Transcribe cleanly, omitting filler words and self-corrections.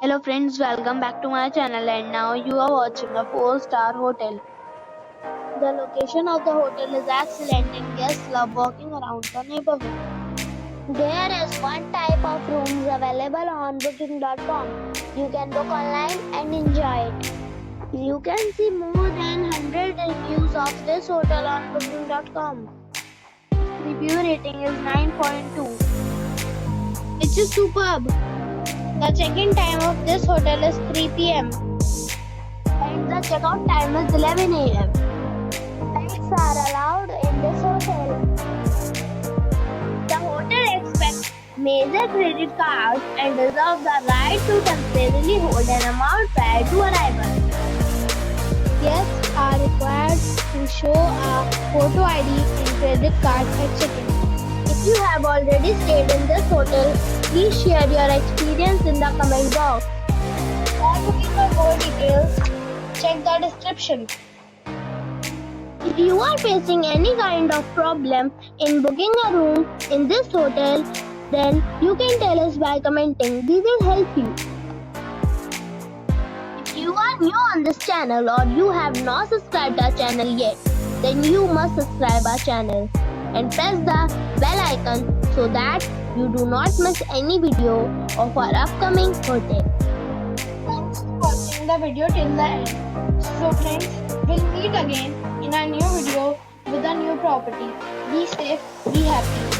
Hello friends, welcome back to my channel and now you are watching a 4-star hotel. The location of the hotel is excellent and guests love walking around the neighborhood. There is one type of rooms available on booking.com. You can book online and enjoy it. You can see more than 100 reviews of this hotel on booking.com. Review rating is 9.2, which is superb. The check-in time of this hotel is 3 p.m. and the check-out time is 11 a.m. Pets are allowed in this hotel. The hotel accepts major credit cards and reserves the right to temporarily hold an amount prior to arrival. Guests are required to show a photo ID and credit card at check-in. If you have already stayed in this hotel, please share your experience in the comment box. For booking or more details, check the description. If you are facing any kind of problem in booking a room in this hotel, then you can tell us by commenting. We will help you. If you are new on this channel or you have not subscribed our channel yet, then you must subscribe our channel and press the bell icon so that you do not miss any video of our upcoming hotel. Thanks for watching the video till the end. So friends, we'll meet again in a new video with a new property. Be safe, be happy.